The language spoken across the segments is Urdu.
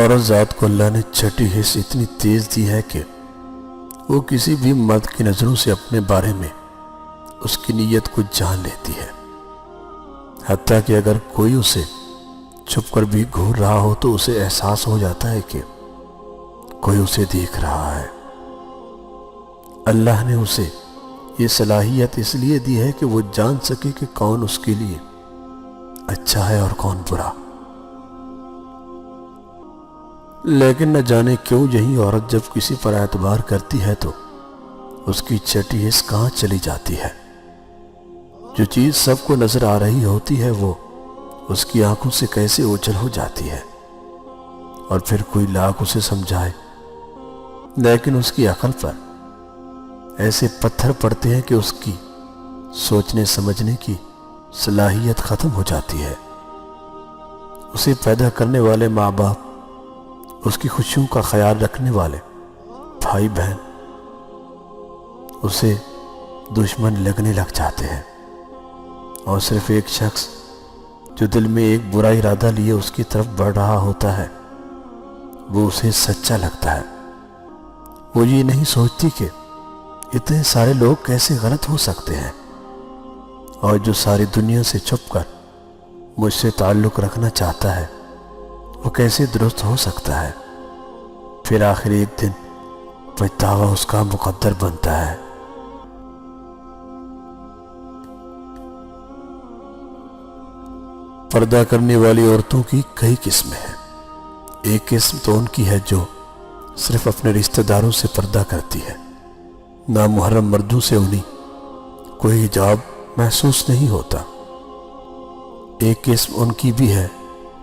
عورت ذات کو اللہ نے چھٹی حص اتنی تیز دی ہے کہ وہ کسی بھی مرد کی نظروں سے اپنے بارے میں اس کی نیت کو جان لیتی ہے، حتیٰ کہ اگر کوئی اسے چھپ کر بھی گھور رہا ہو تو اسے احساس ہو جاتا ہے کہ کوئی اسے دیکھ رہا ہے۔ اللہ نے اسے یہ صلاحیت اس لیے دی ہے کہ وہ جان سکے کہ کون اس کے لیے اچھا ہے اور کون برا۔ لیکن نہ جانے کیوں یہی عورت جب کسی پر اعتبار کرتی ہے تو اس کی چھٹی حص کہاں چلی جاتی ہے۔ جو چیز سب کو نظر آ رہی ہوتی ہے وہ اس کی آنکھوں سے کیسے اوجھل ہو جاتی ہے، اور پھر کوئی لاکھ اسے سمجھائے لیکن اس کی عقل پر ایسے پتھر پڑتے ہیں کہ اس کی سوچنے سمجھنے کی صلاحیت ختم ہو جاتی ہے۔ اسے پیدا کرنے والے ماں باپ، اس کی خوشیوں کا خیال رکھنے والے بھائی بہن اسے دشمن لگنے لگ جاتے ہیں، اور صرف ایک شخص جو دل میں ایک برا ارادہ لیے اس کی طرف بڑھ رہا ہوتا ہے وہ اسے سچا لگتا ہے۔ وہ یہ نہیں سوچتی کہ اتنے سارے لوگ کیسے غلط ہو سکتے ہیں، اور جو ساری دنیا سے چھپ کر مجھ سے تعلق رکھنا چاہتا ہے وہ کیسے درست ہو سکتا ہے۔ پھر آخر ایک دن پچھتاوا اس کا مقدر بنتا ہے۔ پردہ کرنے والی عورتوں کی کئی قسمیں ہیں۔ ایک قسم تو ان کی ہے جو صرف اپنے رشتہ داروں سے پردہ کرتی ہے، نامحرم مردوں سے انہیں کوئی حجاب محسوس نہیں ہوتا۔ ایک قسم ان کی بھی ہے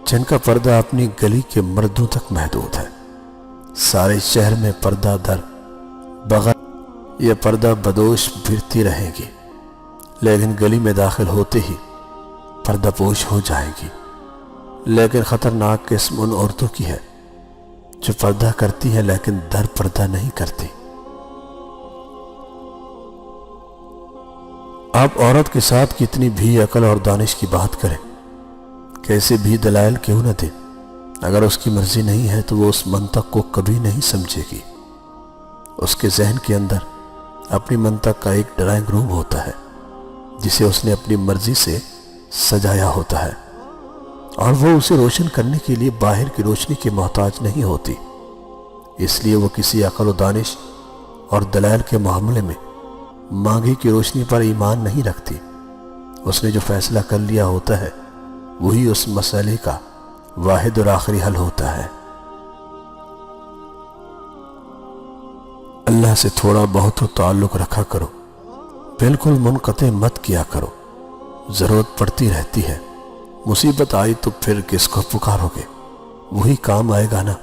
جن کا پردہ اپنی گلی کے مردوں تک محدود ہے۔ سارے شہر میں پردہ در بغیر یہ پردہ بدوش پھرتی رہے گی، لیکن گلی میں داخل ہوتے ہی پردہ پوش ہو جائے گی۔ لیکن خطرناک قسم ان عورتوں کی ہے جو پردہ کرتی ہیں لیکن در پردہ نہیں کرتی۔ آپ عورت کے ساتھ کتنی بھی عقل اور دانش کی بات کریں، کیسے بھی دلائل کیوں نہ دیں، اگر اس کی مرضی نہیں ہے تو وہ اس منطق کو کبھی نہیں سمجھے گی۔ اس کے ذہن کے اندر اپنی منطق کا ایک ڈرائنگ روم ہوتا ہے جسے اس نے اپنی مرضی سے سجایا ہوتا ہے، اور وہ اسے روشن کرنے کے لیے باہر کی روشنی کی محتاج نہیں ہوتی۔ اس لیے وہ کسی عقل و دانش اور دلائل کے معاملے میں مانگی کی روشنی پر ایمان نہیں رکھتی۔ اس نے جو فیصلہ کر لیا ہوتا ہے وہی اس مسئلے کا واحد اور آخری حل ہوتا ہے۔ اللہ سے تھوڑا بہت تو تعلق رکھا کرو، بالکل منقطع مت کیا کرو۔ ضرورت پڑتی رہتی ہے، مصیبت آئی تو پھر کس کو پکارو گے، وہی کام آئے گا نا۔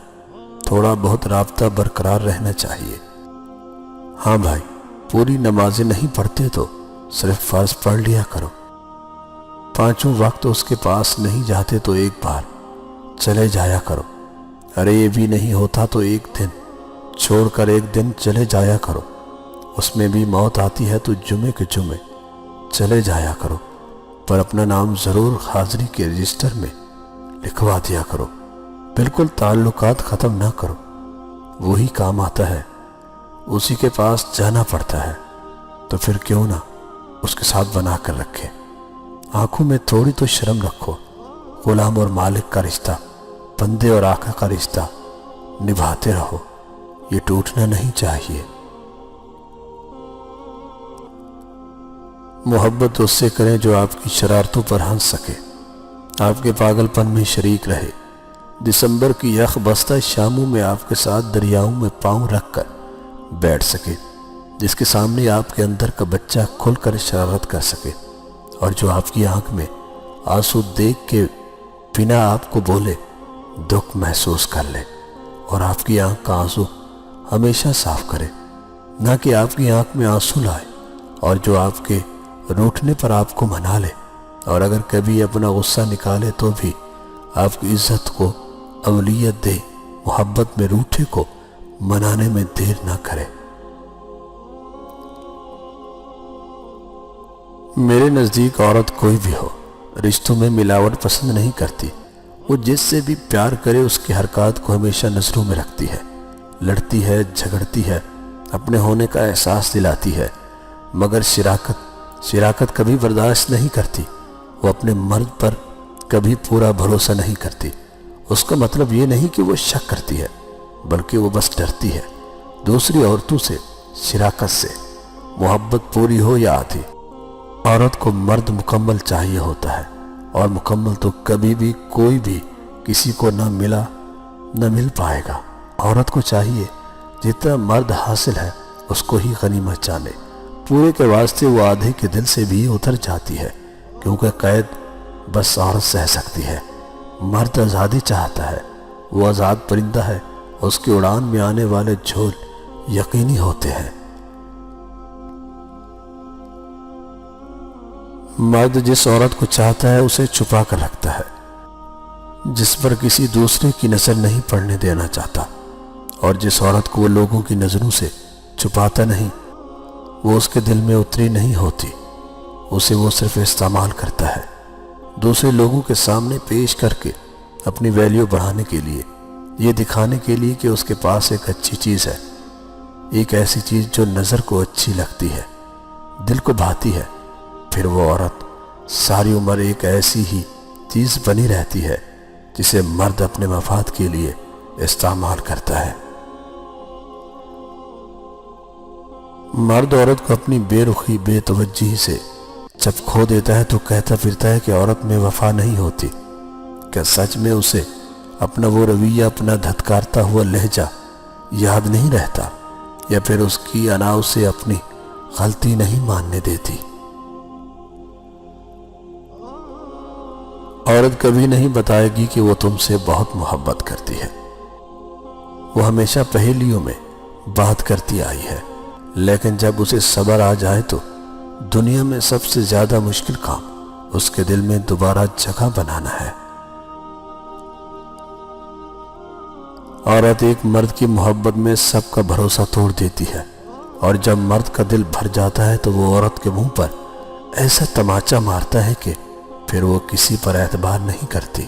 تھوڑا بہت رابطہ برقرار رہنا چاہیے۔ ہاں بھائی، پوری نمازیں نہیں پڑھتے تو صرف فرض پڑھ لیا کرو۔ 5 وقت اس کے پاس نہیں جاتے تو ایک بار چلے جایا کرو۔ ارے یہ بھی نہیں ہوتا تو ایک دن چھوڑ کر ایک دن چلے جایا کرو۔ اس میں بھی موت آتی ہے تو جمعے کے جمعے چلے جایا کرو، پر اپنا نام ضرور حاضری کے رجسٹر میں لکھوا دیا کرو۔ بالکل تعلقات ختم نہ کرو، وہی کام آتا ہے، اسی کے پاس جانا پڑتا ہے، تو پھر کیوں نہ اس کے ساتھ بنا کر رکھے۔ آنکھوں میں تھوڑی تو شرم رکھو۔ غلام اور مالک کا رشتہ، بندے اور آقا کا رشتہ نبھاتے رہو، یہ ٹوٹنا نہیں چاہیے۔ محبت اس سے کریں جو آپ کی شرارتوں پر ہنس سکے، آپ کے پاگل پن میں شریک رہے، دسمبر کی یخ بستہ شاموں میں آپ کے ساتھ دریاؤں میں پاؤں رکھ کر بیٹھ سکے، جس کے سامنے آپ کے اندر کا بچہ کھل کر شرارت کر سکے، اور جو آپ کی آنکھ میں آنسو دیکھ کے بنا آپ کو بولے دکھ محسوس کر لے، اور آپ کی آنکھ کا آنسو ہمیشہ صاف کرے، نہ کہ آپ کی آنکھ میں آنسو لائے، اور جو آپ کے روٹھنے پر آپ کو منا لے، اور اگر کبھی اپنا غصہ نکالے تو بھی آپ کی عزت کو اولیت دے، محبت میں روٹھے کو منانے میں دیر نہ کرے۔ میرے نزدیک عورت کوئی بھی ہو، رشتوں میں ملاوٹ پسند نہیں کرتی، وہ جس سے بھی پیار کرے اس کی حرکات کو ہمیشہ نظروں میں رکھتی ہے، لڑتی ہے، جھگڑتی ہے، اپنے ہونے کا احساس دلاتی ہے، مگر شراکت کبھی برداشت نہیں کرتی۔ وہ اپنے مرد پر کبھی پورا بھروسہ نہیں کرتی۔ اس کا مطلب یہ نہیں کہ وہ شک کرتی ہے، بلکہ وہ بس ڈرتی ہے دوسری عورتوں سے، شراکت سے، محبت پوری ہو یا آدھی۔ عورت کو مرد مکمل چاہیے ہوتا ہے، اور مکمل تو کبھی بھی کوئی بھی کسی کو نہ مل پائے گا۔ عورت کو چاہیے جتنا مرد حاصل ہے اس کو ہی غنیمت جانے۔ پورے کے واسطے وہ آدھے کے دل سے بھی اتر جاتی ہے، کیونکہ قید بس عورت سہ سکتی ہے۔ مرد آزادی چاہتا ہے، وہ آزاد پرندہ ہے، اس کی اڑان میں آنے والے جھول یقینی ہوتے ہیں۔ مرد جس عورت کو چاہتا ہے اسے چھپا کر رکھتا ہے، جس پر کسی دوسرے کی نظر نہیں پڑنے دینا چاہتا، اور جس عورت کو وہ لوگوں کی نظروں سے چھپاتا نہیں، وہ اس کے دل میں اتری نہیں ہوتی، اسے وہ صرف استعمال کرتا ہے، دوسرے لوگوں کے سامنے پیش کر کے اپنی ویلیو بڑھانے کے لیے، یہ دکھانے کے لیے کہ اس کے پاس ایک اچھی چیز ہے، ایک ایسی چیز جو نظر کو اچھی لگتی ہے، دل کو بھاتی ہے۔ پھر وہ عورت ساری عمر ایک ایسی ہی چیز بنی رہتی ہے جسے مرد اپنے مفاد کے لیے استعمال کرتا ہے۔ مرد عورت کو اپنی بے رخی، بے توجہی سے جب کھو دیتا ہے تو کہتا پھرتا ہے کہ عورت میں وفا نہیں ہوتی۔ کیا سچ میں اسے اپنا وہ رویہ، اپنا دھتکارتا ہوا لہجہ یاد نہیں رہتا، یا پھر اس کی انا اسے اپنی غلطی نہیں ماننے دیتی؟ عورت کبھی نہیں بتائے گی کہ وہ تم سے بہت محبت کرتی ہے، وہ ہمیشہ پہیلیوں میں بات کرتی آئی ہے، لیکن جب اسے صبر آ جائے تو دنیا میں سب سے زیادہ مشکل کام اس کے دل میں دوبارہ جگہ بنانا ہے۔ عورت ایک مرد کی محبت میں سب کا بھروسہ توڑ دیتی ہے، اور جب مرد کا دل بھر جاتا ہے تو وہ عورت کے منہ پر ایسا تماچا مارتا ہے کہ پھر وہ کسی پر اعتبار نہیں کرتی۔